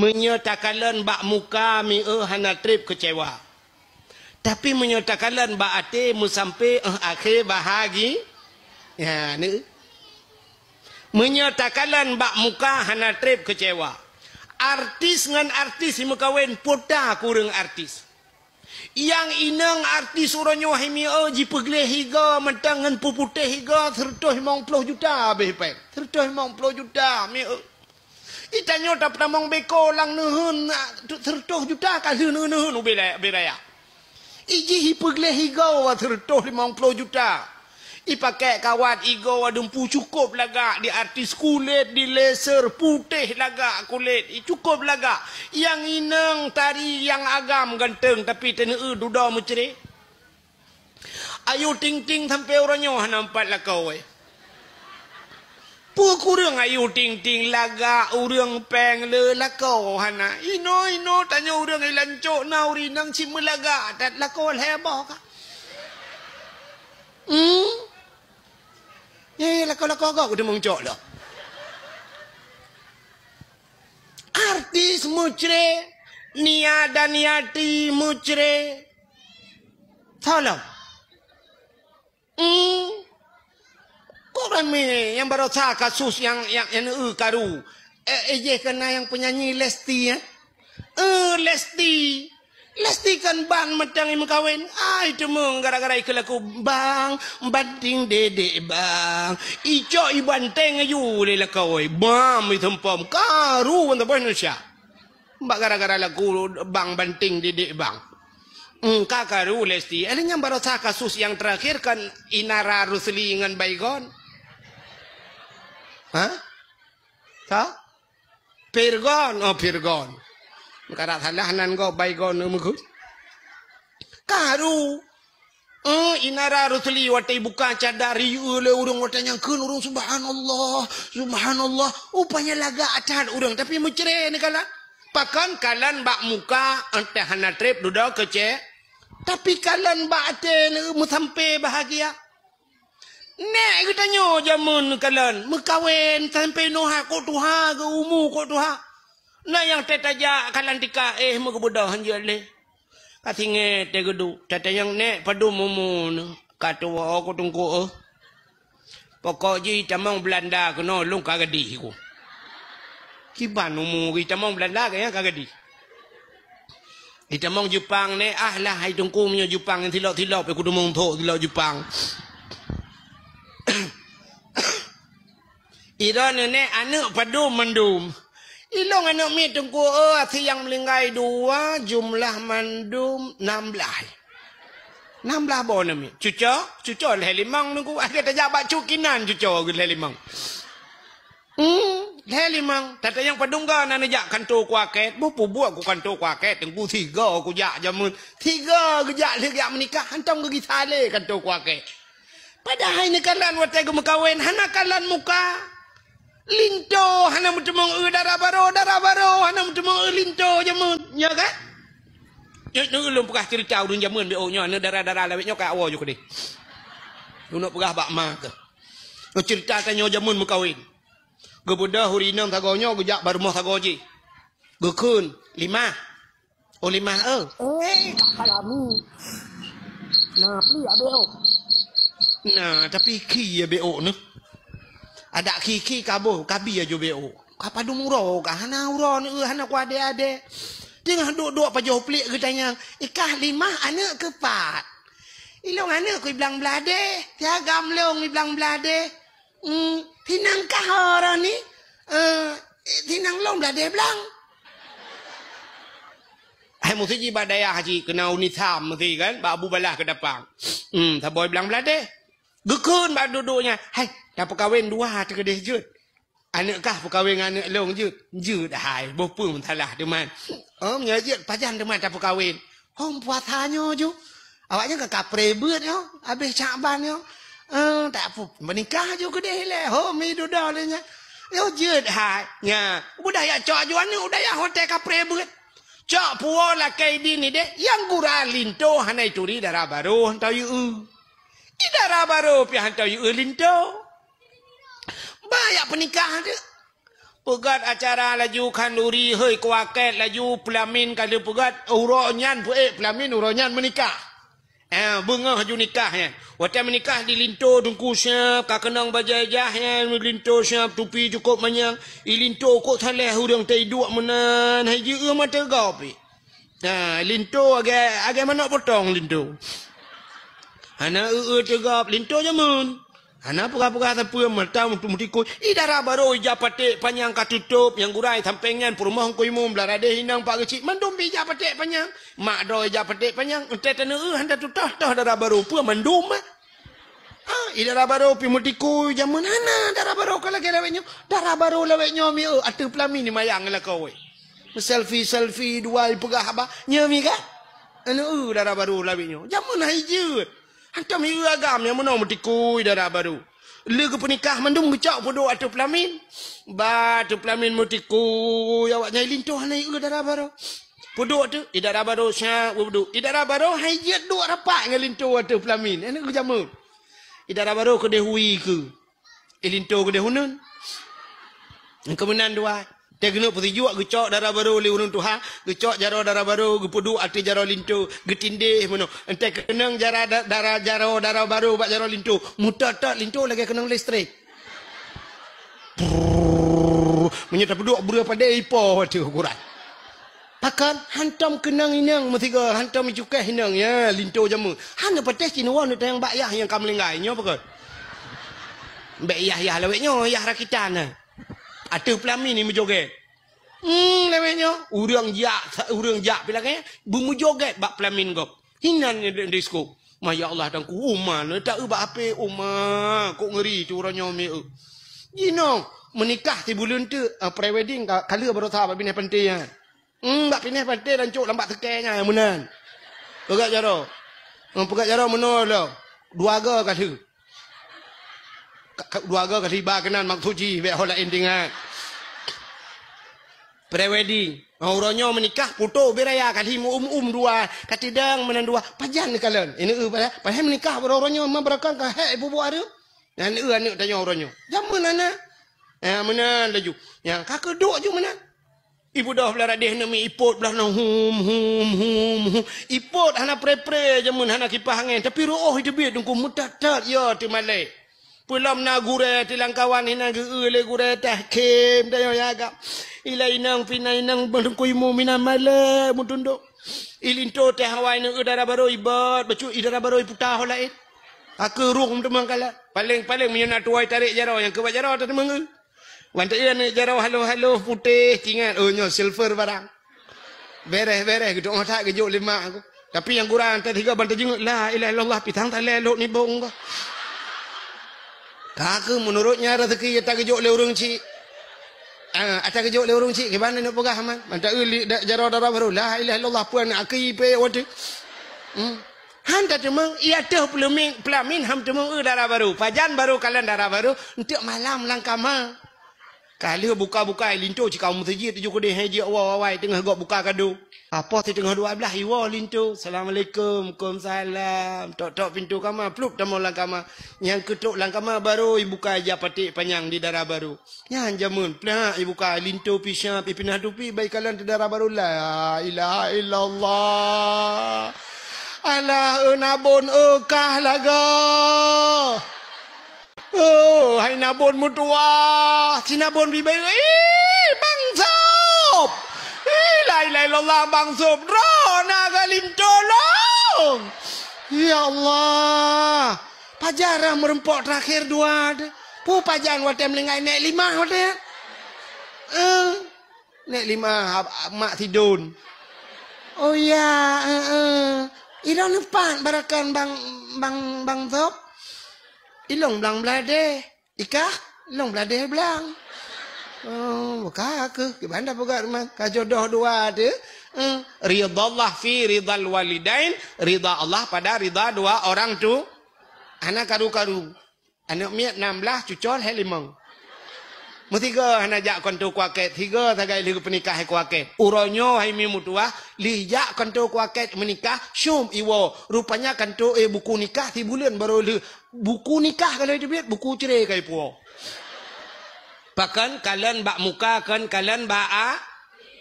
menyatakan bak muka mi hana trip kecewa. Tapi menyatakan bak ate mu sampai akhir bahagi. Ya, ni. Menyatakan bak muka hana trip kecewa. Artis ngan artis si mekawin poda kurang artis. Yang inang artis orangnya himi jipegle higa mentang ngan puputih higa 150 juta behpai. 150 juta mi Itanya tak pernah mong beko lang nuhun 100 juta ka nuhun ubelaya. Iji hipegle higa 150 juta. Ipakai kawat igo dumpu cukup laga di artis kulit di laser putih laga kulit cukup laga yang inang tari yang agam ganteng tapi teneu duda mucere ayu ting ting sampai orangnya nampak lah kau pu kurang ayu ting ting laga urang peng le lah kau hana ino tanya urang ilancok nauri nang cimelaga dat lah kau hebah ka Lako-lako kau udah mengcok lah. Artis mucre, Nia dan Niati mucre. Tolong. Kok ramai yang baru sah kasus yang karu. Kena yang penyanyi Lesti ya. Lesti kan bang matang yang kawin. Itu meng gara-gara ikut laku bang banting dedek bang. Ijo ibanteng ayu le lakawai. Bam itu pom karu untuk Indonesia. Mbak gara-gara laku bang banting dedek bang. Kakaru Lesti. Yang baru sah kasus yang terakhir kan Inara Rusli dengan Baygon. Hah? Sah? Pirgon. Pirgon. Karat halahanan ko Baygon mugut. Karu. Inara Rusli watai buka cadari oleh urang watanya kun urang subhanallah. Upanya laga acan urang tapi mucere ni kala. Pakan kalan bak muka entah hana trip duda kece. Tapi kalan bak ate mu sampai bahagia. Nek katanya jamun kalan mekawin sampai noha ko tuha ke umu ko tuha. Nah yang tetaja kalan tika mengebudah hanjale. Katinge tegedu. Tata yang nek padu mumun. Katawa aku tunggu Pokok ji tamang Belanda kena lung kagadi ku. Kiban umu ki tamang Belanda kaya kagadi. Itamang Jepang ne lah hai tungku punya Jepang yang tilok-tilok pe kudu mong tho tilok Jepang. Iran ne anak padu mendum. Ilong anak mi tunggu siang melingkai 2 jumlah mandum 16 bona mi cuco le limang nunggu ada tajabat cukinan cuco le limang le limang tata yang padungga nana jak kanto kuaket bupu buat ku kanto kuaket tunggu 3 ku jak jamun 3 gejak le jak menikah hantam ke gitale kanto kuaket padahal ni kalan watai ku mekawin hana kalan muka linto hana mutemong darah baro hana mutemong linto jamun nya kan nu ulun pegah cerita udun jamun BO nya ne darah lawet nya ka awo jo kede nu nak pegah bak ma ke cerita tanyo jamun mekawin gebudah hurinang tagonyo gejak barumah tagoji gekun 5 kalami nah pli BO nah tapi ki ya BO ne ada kiki kabo kabi aja BO apa dumuro ka hana uro ni hana ku ade tengah duk-duk pajoh pelik katanya ikah 5 anak ke 4 ilong anak ku bilang belade tiagam leong bilang belade tinang kah orang ni tinang long belade belang hai mesti ji badaya haji kena unitam mesti kan babu balah ke depan taboy bilang belade gekun bak duduknya hai dah perkahwin 2 terkedih jut anak kah perkahwin anak long jut hai bopu salah deman menyajut pajan deman dah perkahwin puasanya ju awaknya ke kapre beut yo habis cakban yo tak apa menikah ju kedih le mi duda le nya yo jut hai nya budaya cok juan ni budaya hotel kapre beut cok puo la kai di ni de yang gura linto hanai turi darah baru hantau yu darah baru pi hantau yu linto banyak pernikahan tu Pegat acara laju kanduri hei kuaket laju pelamin kali pegat uronyan pelamin uronyan menikah. Bunga haju nikah ya. Waktu menikah di linto dungku siap kakenang bajajah ya linto siap tupi cukup manyang. Linto kok saleh hurang tai dua menan haji mata gapi. Linto agak mana potong linto. Ana tegap linto jamun. Ana puka-puka tapi mata mutikui. Idara baru ijapate panjang katutup yang gurai sampengan perumah ko imum belarade hinang pak kecil mandum ijapate panjang. Mak do ijapate panjang ente tene handa tutah dah dara baru pu mandum. Idara baru pi mutikui jamun ana dara baru kala gelawenya. Dara baru lawenya mi atu pelami ni mayang la kowe. Selfie dua pegah apa nyami ka? Anu dara baru lawenya. Jamun haije. Hantam hiu agam yang mana mutikui darah baru. Lega penikah mandum gecak podo atau pelamin. Batu pelamin mutikui awaknya lintuh naik ke darah baru. Podo tu darah baru syak podo. Darah baru hajat dua rapat dengan lintuh atau pelamin. Ini ke jamu. Darah baru ke dehui ke. Lintuh ke dehunun. Kemudian dua. Dia kena putih juga gecok darah baru oleh urun Tuhan. Gecok jaro darah baru, gepudu arti jaro lintu, getindih mana. Ente kenang darah baru bak jaro lintu. Mutat lintu lagi kenang listrik. Menyata peduk berapa pada ipo tu ukuran. Pakan hantam kenang inang metiga hantam cukai inang ya lintu jamu. Hana pates cinawan tu yang bayah yang kamlingainya pakan. Bayah laweknya yah rakitan. Ada pelamin ni menjoget. Lewenya. Urang jak bilangnya. Bumu joget bak pelamin gop. Hinan di skop. Ya Allah dan ku uman. Tak ubah apa umah. Kok ngeri tu orangnya umi. Gino. Menikah di bulan tu. Pre-wedding. Kala baru tahu bak pindah pantai. Bak pindah pantai dan cuk lambat tekenya. Menan. Pegat jaro. Pegat jaro menol lah. Dua aga kata. Dua agak ketiba kenan maksuji be hola endingan pre-wedding orangnya menikah foto beraya kali dua katidang menan dua pajan kalian ini padahal menikah orangnya memberakan ka he ibu ada dan anak tanya orangnya jaman ana menan laju yang kakak duk je menan ibu dah belah radih nami ipot belah hum ipot hana pre jamun hana kipas angin tapi roh itu biar dungku mutatat ya tu malai pulam na gure tilang kawan hina le gure tah kem dayo yaga ila inang pinai nang bangkoi mu mina male mutundo ilinto teh hawai nang udara baru ibat bacu idara baru putah lain aku ruh temang kala paling menyana tuai tarik jaro yang ke jaro tu temang wanta ia ni jaro halo putih tinggal nyo silver barang beres gitu otak gejuk lima aku tapi yang kurang tadi tiga bantai jenguk la ilaha illallah pitang talelok ni bong ko kakak menurutnya rezeki ya tak kejok le urang cik. Tak kejok le urang cik gimana nak pegah man? Manta uli jaro darah baru la ilaha illallah puan aki pe wadu. Han tak cuma ia teh pelamin ham cuma darah baru. Pajan baru kalian darah baru untuk malam langkama. Kali buka-buka lintu jika kamu terjadi tujuh kode haji awal tengah gok buka kado. Apa tu tengah 12 iwa lintu. Assalamualaikum. Waalaikumsalam. Tok pintu kamar. Plup tamu langkama. Yang ketuk langkama baru ibuka aja patik panjang di darah baru. Yang jamun. Pelak ibuka lintu pisah pipinah tupi baik kalian di darah baru. La ilaha illallah. Alah nabon kah laga. Oh, hai nabon mutua. Si nabon bibai. Bang Sob. La ilaha illallah Bang Sob. Naga lintu long. Ya Allah. Pajarah merempok terakhir dua. Pu pajan waktu melengai naik 5 waktu. Naik 5 mak tidun. Oh ya, Irang depan barakan Bang Sob. Ilong belang belade. Ikah, ilong belade belang. Buka ke gimana buka rumah kajodoh dua ada. Ridha Allah fi ridal walidain, ridha Allah pada ridha dua orang tu. Anak karu-karu. Anak miat 16 cucol he 5. Mutiga anak jak kontu kuaket, 3 tagai ligu penikah he kuaket. Uronyo hai mi mutua, lijak kontu kuaket menikah, syum iwo. Rupanya kontu buku nikah 3 bulan baru buku nikah kalau itu biar buku cerai kai puo. Pakan kalian bak muka kan kalian bak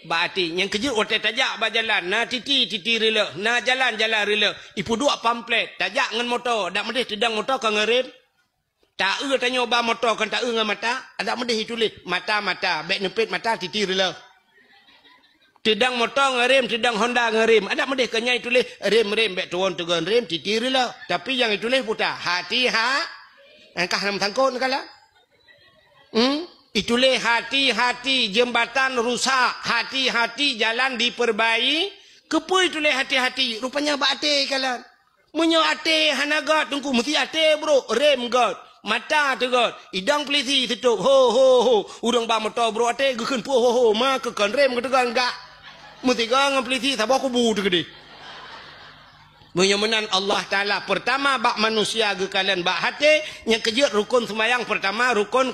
hati. Yang kejut otak tajak bak jalan. Na titi rela. Na jalan rela. Ipu dua pamflet. Tajak dengan motor. Tak medih tedang motor kan ngerem. Tak tanya bak motor kan tak dengan mata. Ada medih tulis. Mata. Bek nepit mata titi rela. Tedang motor ngerem, tedang Honda ngerem. Ada medih kenyai tulis rem bek turun tegan rem titi rela. Tapi yang ditulis putar hati angkah nam tangkut kala. Itulah hati-hati jembatan rusak, hati-hati jalan diperbaiki. Kepo itulah hati-hati. Rupanya bate kalian. Munyo ate hanagat tungku mesti ate bro, rem god, mata tu god, idang peliti tutup. Ho. Udang ba motor bro ate gekeun pu ho ma kekan rem ketegan enggak. Mesti gang peliti sabah kubu tu gede. Menyemenan Allah Ta'ala pertama bak manusia ge kalian bak hati yang kejut rukun sembahyang pertama rukun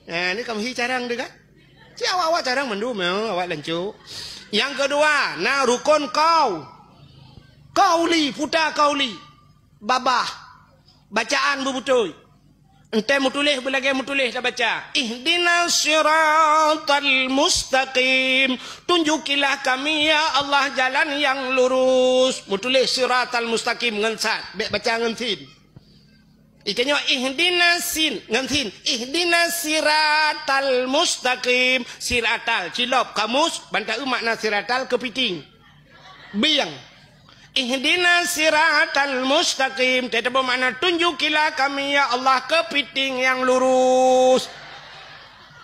ini kamu carang dekat. Si awak carang mendum awak lancu. Yang kedua, rukun kauli puta kauli. Babah. Bacaan bebutuh. Ente mutulih belagi mutulih dah baca. Ihdinas siratal mustaqim. Tunjukilah kami ya Allah jalan yang lurus. Mutulih siratal mustaqim ngensat. Baca ngensin. Ikannya ihdinas ngantin ihdinas siratal mustaqim siratal cilop kamus bantau makna siratal kepiting biang ihdinas siratal mustaqim tetapi makna tunjukilah kami ya Allah kepiting yang lurus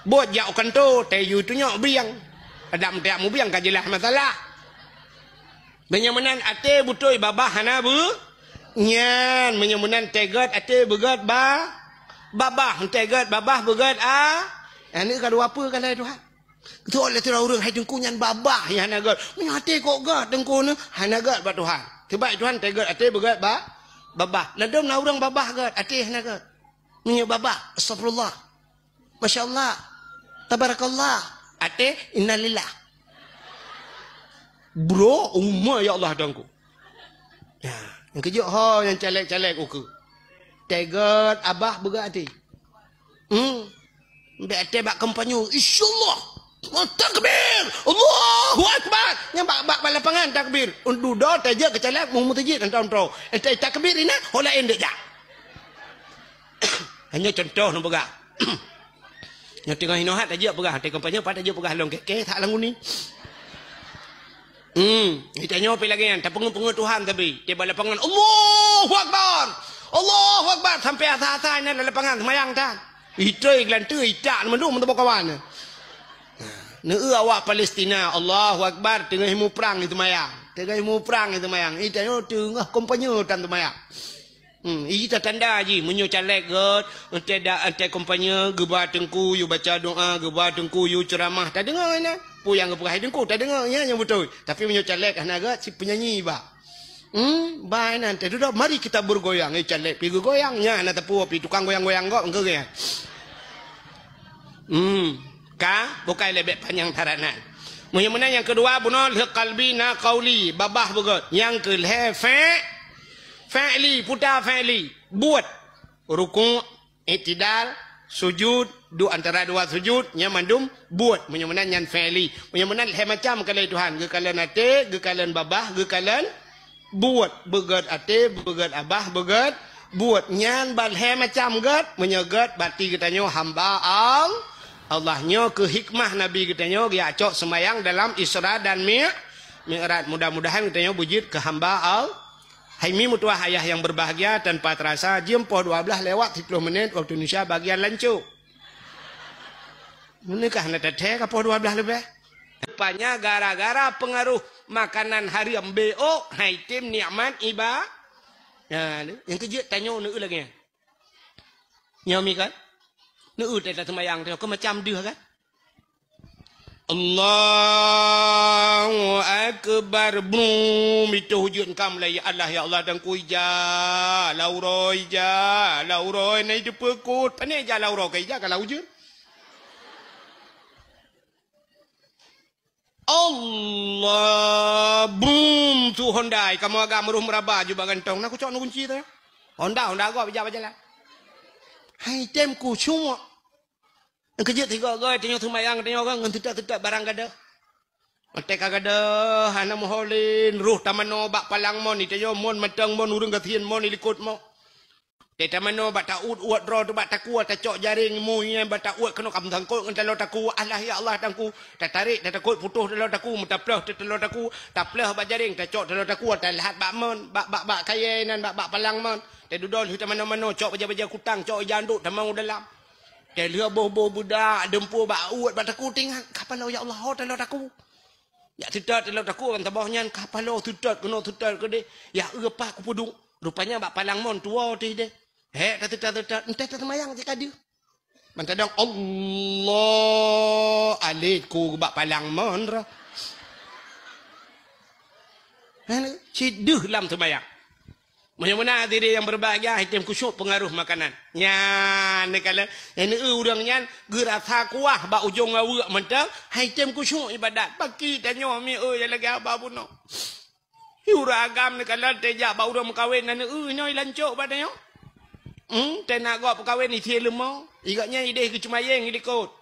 buat jauhkan tu tayu tu nyok biang ada mentiak mu biang kajilah masalah benyamunan ate butoi babah hana bu nyan menyemunan tegat ate begat babah tegat babah begat ini kalau apa kalau Tuhan tu oleh tu orang hai dengku nyan babah yang hanagat menyo ate kok gat dengku ne hanagat ba Tuhan tiba Tuhan tegat ate begat babah ladom na orang babah gat ate hanagat menyo babah astagfirullah masyaallah tabarakallah ate innalillah bro umma ya Allah dengku ya. Yang kejut yang calek-calek uku. Tegat abah begat hati. Mbak ate bak kampanyu. InsyaAllah. Takbir. Allahu Akbar. Yang bak lapangan takbir. Duda tajak kecalek mu mutajid entau-entau. Ente takbir ini hola endek jak. Hanya contoh nu begak. Yang tengah hinohat tajak begak. Ate kampanyu pat tajak begak long kek tak langun ni. Ditanya apa lagi yang tak pengen Tuhan tapi tiba lapangan Allahu Akbar Allahu Akbar sampai atas ini lapangan semayang tak itu iklan tu itak mendu mentu kawan awak Palestina Allahu Akbar tengah mu perang itu mayang itanya tengah kompanyo tan mayang itu tanda ji menyo calek god ante kompanyo geba tengku you baca doa geba tengku you ceramah tak dengar ini pu yang gepah dengku tak dengar ya yang betul tapi menyo calek hanaga si penyanyi ba ba nanti duduk mari kita bergoyang calek pi goyangnya na tepu pi tukang goyang-goyang kok engke ya bukai lebek panjang taranan menyemenan yang kedua bunol qalbi na qauli babah begot yang ke fa'li putar fa'li buat rukuk i'tidal sujud antara dua sujud yang mandum buat menyemenan yang fa'li menyemenan macam kalian Tuhan ke kalian ate ke kalian babah ke kalian buat begat ate begat abah begat buat nyan bal macam gat menyegat bati katanya hamba Allahnya ke hikmah Nabi katanya dia acok semayang dalam Isra dan Mi'raj mudah-mudahan katanya wujud ke hamba Haimi mutuah ayah yang berbahagia tanpa terasa jam 12 lewat 10 menit waktu Indonesia bagian lancu. Menikah nak teteh ke 12 lebih? Rupanya gara-gara pengaruh makanan harian BO, haitim nikmat iba. Ya, yang kejut tanya nu lagi. Nyami kan? Nu tak semayang tu macam dia kan? Allahu Akbar bum itu hujud kam la ya Allah ya Allah dan ku ija lauroi na itu pekut pane ja lauro kai ja kalau hujud Allah bum tu Honda kamu agak meruh meraba juga gantong nak ku cok nu kunci tu Honda gua baca lah Hai tem kusyuk. Kerja tiga gay tengok semayang tengok orang ngan tidak barang gada. Mate kagada hana moholin ruh tamano bak palang mon ni tayo mon matang mon urang gatien mon ilikut mo. Te tamano bak taud uat ro tu bak takua ta cok jaring mu nya bak taud kena kam tangkut ngan talo taku Allah ya Allah tangku ta tarik ta takut putus talo taku mutaplah talo taku taplah bak jaring ta cok talo taku ta lahat bak mon bak kayenan bak palang mon. Te dudol hu tamano cok baja kutang cok janduk tamang dalam. Te lia boh budak dempur bak uat bak taku tinggal kapan ya Allah talo taku. Ya tidak dalam taku kan tabahnya kapal lo tidak kena tidak ke deh. Ya apa aku pudung. Rupanya bak palang mon tua teh deh. Tidak entah termayang jika dia. Mantadang Allah alaiku bak palang mon ra. Ciduh lam termayang. Mana-mana diri yang berbahagia hitam kusyuk pengaruh makanan. Nyan kalau ini urang nyan gerak kuah ba ujung awak mentang hitam kusyuk ibadat. Bagi tanya mi yang lagi apa pun no. Uragam ni kalau tejak ba urang kawin nan nyoi lancok badanya. Tenak gop kawin ni tie lemau. Igaknya ide ke cumayeng ilikot.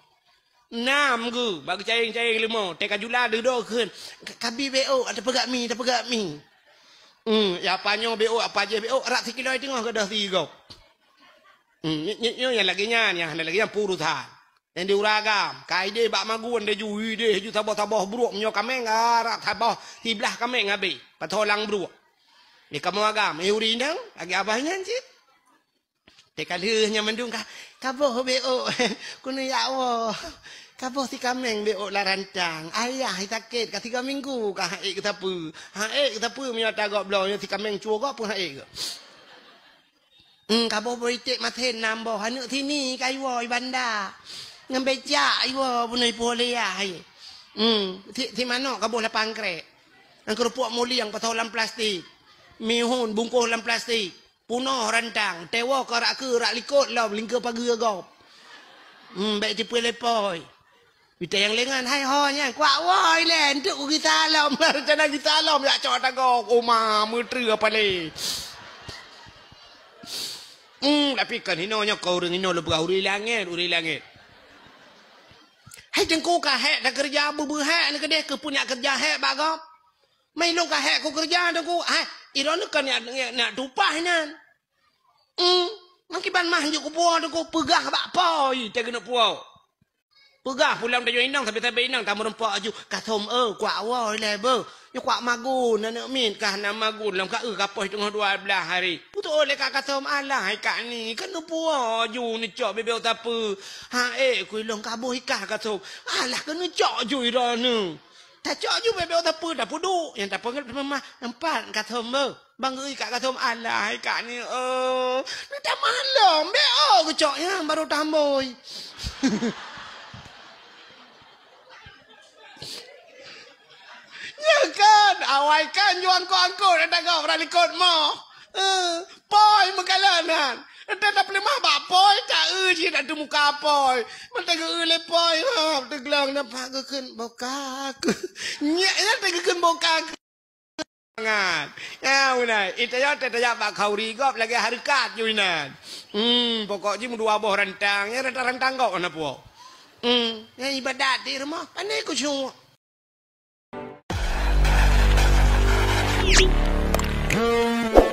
Nam ke bagi caing-caing lemau. Teka jula dedo keun. Kabi beo ada pegak mi. Ya panyo beo apa aja beo rak sikilo tengah ke dah tiga. Nyo yang lagi yang purutan. Yang diuragam, kaide bak magun de ju tabah buruk nyo kameng arak tabah hiblah kameng abe. Patolang buruk. Ni kamu agam, uri nang lagi abahnya cik. Tekalnya mendung kaboh beo. Kuno ya Allah. Kaboh si kameng beo la rancang. Ayah sakit ka 3 minggu ka haik kita pu. Haik kita pu miata gok blau si kameng chuo gok pun haik. Kaboh boitek maten nambo hanu sini kai woi banda. Ngambeja iwo punai pole ya hai. Ti mano kaboh la pangkrek. Ang kerupuk muli yang patolam plastik. Mihun bungkus dalam plastik. Punoh rantang. Tewa karak ke rak likut lah lingkar pagi gop. Baik tipu lepoi. Kita yang lengan hai honya kuat woi len tu kita alam rencana kita alam ya cok tagok oma menteri apa le. Tapi kan hinonya kau ring hino lebih uri langit. Hai jengku kah hek dah kerja bubu hek ni kedeh ke punya kerja hek bagop. Mai lu kah hek ku kerja tu ku. Hai iron kan nak tupah nan. Makiban mah juk ku puau tu ku pegah bak poi te kena puau. Pegah pulang dah inang tapi inang tamu rempak aju kathom kuat woi le be. Yo kuat magun nak min kah na magun lam ka kapoi tengah 12 hari. Putu oleh ka kathom alah kak ni kan nu puau aju ni cok bebel tapu. Ha ku long kabuh ikah kathom. Alah kan nu cok aju ira nu. Ta cok aju bebel tapu dah pudu yang tak pengen memang empat kathom be. Bang kak kathom alah kak ni ni dah malam be ku cok yang baru tamboi. Ya kan, awai kan juan ko angkut ada kau ralikot mo. Poi mengalanan. Ada tak boleh mah bak poi tak je nak tu muka poi. Mata ke le poi ha, teglang nampak ke keun boka. Nyak ya tegkeun boka. Sangat. Ya unai, itaya tetaya bak kauri gop lagi harikat ju inan. Pokoknya mu dua boh rantang, ya rantang kau ana puo. Ya ibadat di rumah. Pandai ku semua. Hmm.